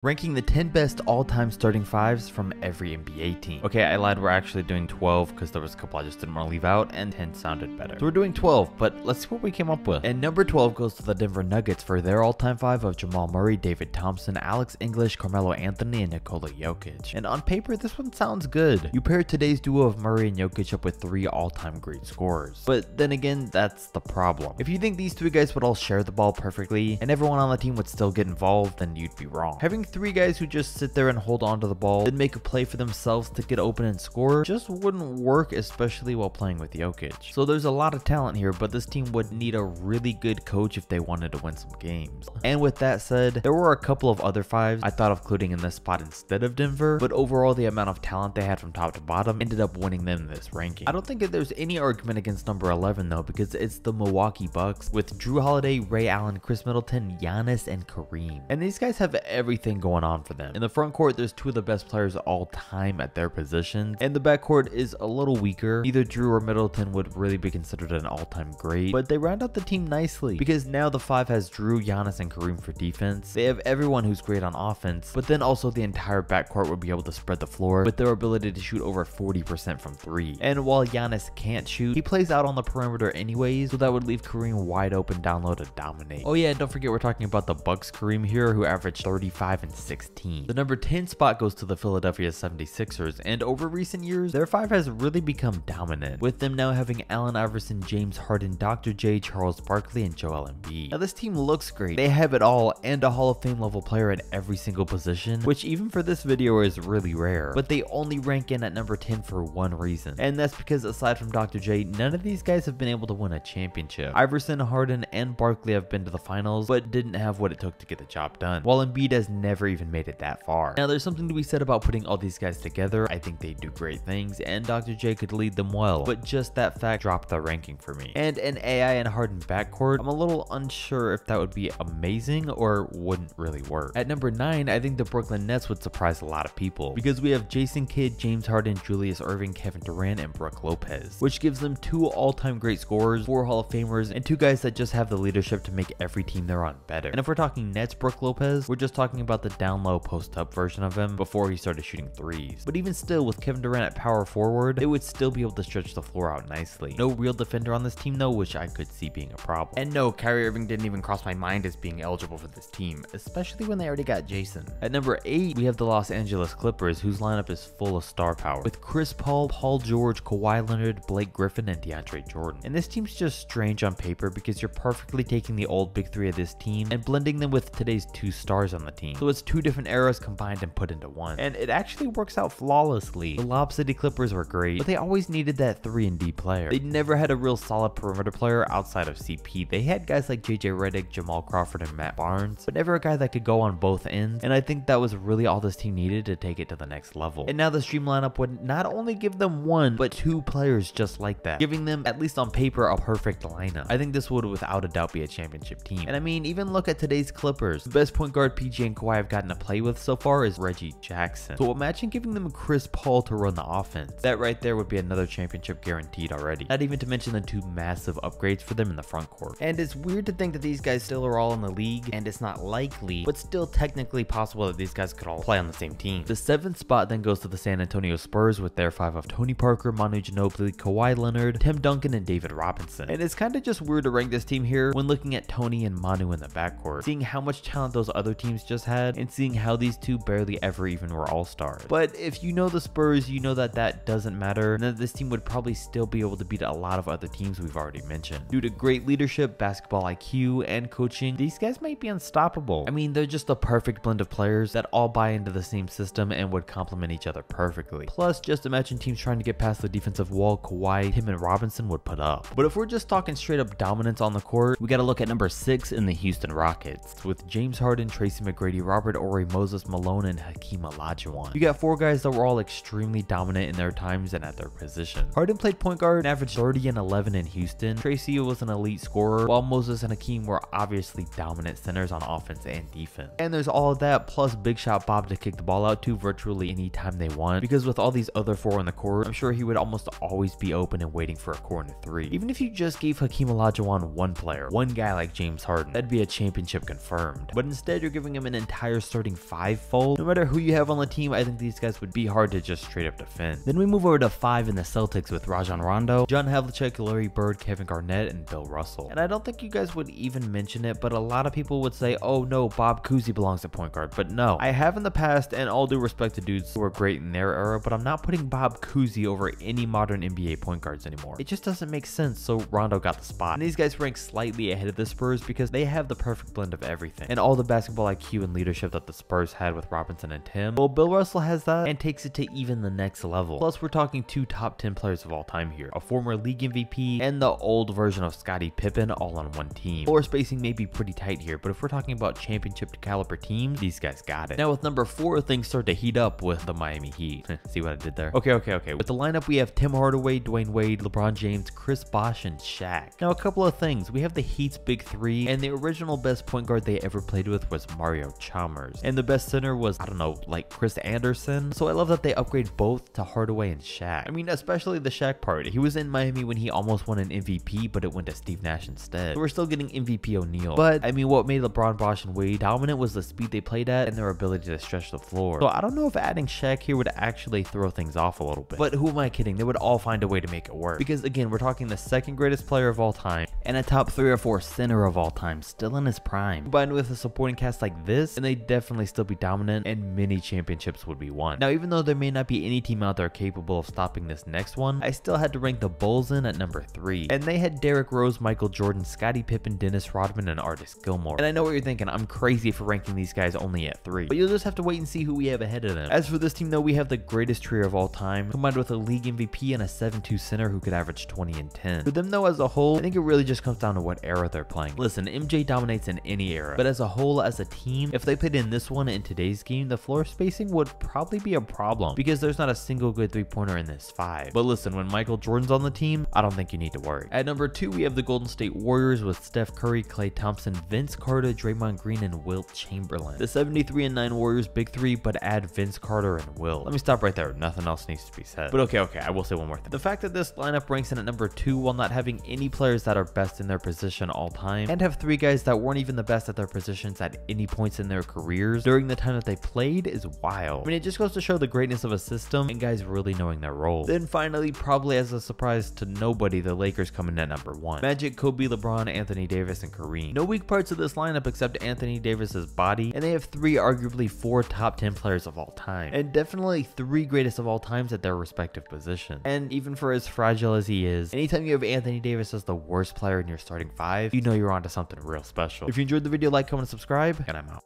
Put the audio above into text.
ranking the 10 best all-time starting fives from every NBA team. Okay, I lied, we're actually doing 12 because there was a couple I just didn't want to leave out, and 10 sounded better. So we're doing 12, but let's see what we came up with. And number 12 goes to the Denver Nuggets for their all-time five of Jamal Murray, David Thompson, Alex English, Carmelo Anthony, and Nikola Jokic. And on paper, this one sounds good. You pair today's duo of Murray and Jokic up with 3 all-time great scorers. But then again, that's the problem. If you think these 3 guys would all share the ball perfectly, and everyone on the team would still get involved, then you'd be wrong. Having 3 guys who just sit there and hold on to the ball, then make a play for themselves to get open and score, just wouldn't work, especially while playing with Jokic. So there's a lot of talent here, but this team would need a really good coach if they wanted to win some games. And with that said, there were a couple of other fives I thought of including in this spot instead of Denver, but overall the amount of talent they had from top to bottom ended up winning them this ranking. I don't think that there's any argument against number 11 though, because it's the Milwaukee Bucks with Drew Holiday, Ray Allen, Chris Middleton, Giannis, and Kareem. And these guys have everything going on for them. In the front court, there's 2 of the best players all time at their positions, and the backcourt is a little weaker. Neither Drew or Middleton would really be considered an all-time great, but they round out the team nicely because now the 5 has Drew, Giannis, and Kareem for defense. They have everyone who's great on offense, but then also the entire backcourt would be able to spread the floor with their ability to shoot over 40% from 3. And while Giannis can't shoot, he plays out on the perimeter anyways, so that would leave Kareem wide open down low to dominate. Oh yeah, don't forget we're talking about the Bucks Kareem here, who averaged 35 and 16. The number 10 spot goes to the Philadelphia 76ers, and over recent years, their 5 has really become dominant, with them now having Allen Iverson, James Harden, Dr. J, Charles Barkley, and Joel Embiid. Now this team looks great. They have it all and a Hall of Fame level player at every single position, which even for this video is really rare, but they only rank in at number 10 for one reason, and that's because aside from Dr. J, none of these guys have been able to win a championship. Iverson, Harden, and Barkley have been to the finals, but didn't have what it took to get the job done, while Embiid has never even made it that far. Now there's something to be said about putting all these guys together. I think they do great things, and Dr. J could lead them well, but just that fact dropped the ranking for me. And an AI and Harden backcourt, I'm a little unsure if that would be amazing or wouldn't really work. At number 9, I think the Brooklyn Nets would surprise a lot of people, because we have Jason Kidd, James Harden, Julius Erving, Kevin Durant, and Brook Lopez, which gives them 2 all-time great scorers, 4 Hall of Famers, and 2 guys that just have the leadership to make every team they're on better. And if we're talking Nets Brook Lopez, we're just talking about the down-low post-up version of him before he started shooting threes. But even still, with Kevin Durant at power forward, they would still be able to stretch the floor out nicely. No real defender on this team though, which I could see being a problem. And no, Kyrie Irving didn't even cross my mind as being eligible for this team, especially when they already got Jason. At number 8, we have the Los Angeles Clippers, whose lineup is full of star power, with Chris Paul, Paul George, Kawhi Leonard, Blake Griffin, and DeAndre Jordan. And this team's just strange on paper because you're perfectly taking the old big 3 of this team and blending them with today's 2 stars on the team. So it's 2 different eras combined and put into one. And it actually works out flawlessly. The Lob City Clippers were great, but they always needed that 3-and-D player. They never had a real solid perimeter player outside of CP. They had guys like JJ Redick, Jamal Crawford, and Matt Barnes, but never a guy that could go on both ends, and I think that was really all this team needed to take it to the next level. And now the Stream lineup would not only give them 1, but 2 players just like that, giving them, at least on paper, a perfect lineup. I think this would without a doubt be a championship team. And I mean, even look at today's Clippers. The best point guard PG and Kawhi have gotten to play with so far is Reggie Jackson. So imagine giving them Chris Paul to run the offense. That right there would be another championship guaranteed already. Not even to mention the 2 massive upgrades for them in the front court. And it's weird to think that these guys still are all in the league, and it's not likely, but still technically possible that these guys could all play on the same team. The 7th spot then goes to the San Antonio Spurs with their 5 of Tony Parker, Manu Ginobili, Kawhi Leonard, Tim Duncan, and David Robinson. And it's kind of just weird to rank this team here when looking at Tony and Manu in the backcourt, seeing how much talent those other teams just had, and seeing how these 2 barely ever even were all-stars. But if you know the Spurs, you know that that doesn't matter, and that this team would probably still be able to beat a lot of other teams we've already mentioned. Due to great leadership, basketball IQ, and coaching, these guys might be unstoppable. I mean, they're just the perfect blend of players that all buy into the same system and would complement each other perfectly. Plus, just imagine teams trying to get past the defensive wall Kawhi, Tim, and Robinson would put up. But if we're just talking straight up dominance on the court, we gotta look at number 6 in the Houston Rockets, with James Harden, Tracy McGrady, Robert Horry, Moses Malone, and Hakeem Olajuwon. You got 4 guys that were all extremely dominant in their times and at their position. Harden played point guard and averaged 30 and 11 in Houston. Tracy was an elite scorer, while Moses and Hakeem were obviously dominant centers on offense and defense. And there's all of that plus Big Shot Bob to kick the ball out to virtually any time they want, because with all these other 4 on the court, I'm sure he would almost always be open and waiting for a corner 3. Even if you just gave Hakeem Olajuwon 1 player, 1 guy like James Harden, that'd be a championship confirmed. But instead, you're giving him an entire entire starting five-fold. No matter who you have on the team, I think these guys would be hard to just straight up defend. Then we move over to 5 in the Celtics with Rajon Rondo, John Havlicek, Larry Bird, Kevin Garnett, and Bill Russell. And I don't think you guys would even mention it, but a lot of people would say, oh no, Bob Cousy belongs at point guard. But no, I have in the past, and all due respect to dudes who were great in their era, but I'm not putting Bob Cousy over any modern NBA point guards anymore. It just doesn't make sense, so Rondo got the spot. And these guys rank slightly ahead of the Spurs because they have the perfect blend of everything. And all the basketball IQ and leadership that the Spurs had with Robinson and Tim, well, Bill Russell has that and takes it to even the next level. Plus, we're talking 2 top 10 players of all time here, a former league MVP and the old version of Scottie Pippen all on one team. Floor spacing may be pretty tight here, but if we're talking about championship caliber teams, these guys got it. Now with number 4, things start to heat up with the Miami Heat. See what I did there? Okay. With the lineup, we have Tim Hardaway, Dwayne Wade, LeBron James, Chris Bosh, and Shaq. Now a couple of things. We have the Heat's big 3, and the original best point guard they ever played with was Mario Chalmers. And the best center was, I don't know, like Chris Anderson. So I love that they upgrade both to Hardaway and Shaq. I mean, especially the Shaq part. He was in Miami when he almost won an MVP, but it went to Steve Nash instead. So we're still getting MVP O'Neal. But I mean, what made LeBron, Bosh, and Wade dominant was the speed they played at and their ability to stretch the floor. So I don't know if adding Shaq here would actually throw things off a little bit. But who am I kidding? They would all find a way to make it work. Because again, we're talking the second greatest player of all time and a top 3 or 4 center of all time, still in his prime. Combined with a supporting cast like this, and they definitely still be dominant and many championships would be won. Now, even though there may not be any team out there capable of stopping this next one, I still had to rank the Bulls in at number 3. And they had Derrick Rose, Michael Jordan, Scottie Pippen, Dennis Rodman, and Artis Gilmore. And I know what you're thinking, I'm crazy for ranking these guys only at 3. But you'll just have to wait and see who we have ahead of them. As for this team though, we have the greatest trio of all time, combined with a league MVP and a 7-2 center who could average 20 and 10. For them though, as a whole, I think it really just comes down to what era they're playing. Listen, MJ dominates in any era, but as a whole, as a team, if they played in this one in today's game, the floor spacing would probably be a problem because there's not a single good 3-pointer in this 5. But listen, when Michael Jordan's on the team, I don't think you need to worry. At number 2, we have the Golden State Warriors with Steph Curry, Klay Thompson, Vince Carter, Draymond Green, and Wilt Chamberlain. The 73-9 Warriors big 3, but add Vince Carter and Wilt. Let me stop right there. Nothing else needs to be said. But okay, I will say one more thing. The fact that this lineup ranks in at number 2 while not having any players that are best in their position all time, and have 3 guys that weren't even the best at their positions at any points in their careers during the time that they played is wild. I mean, it just goes to show the greatness of a system and guys really knowing their role. Then finally, probably as a surprise to nobody, the Lakers come in at number 1. Magic, Kobe, LeBron, Anthony Davis, and Kareem. No weak parts of this lineup except Anthony Davis's body, and they have 3, arguably 4 top 10 players of all time, and definitely 3 greatest of all times at their respective positions. And even for as fragile as he is, anytime you have Anthony Davis as the worst player in your starting 5, you know you're onto something real special. If you enjoyed the video, like, comment, and subscribe, and I'm out.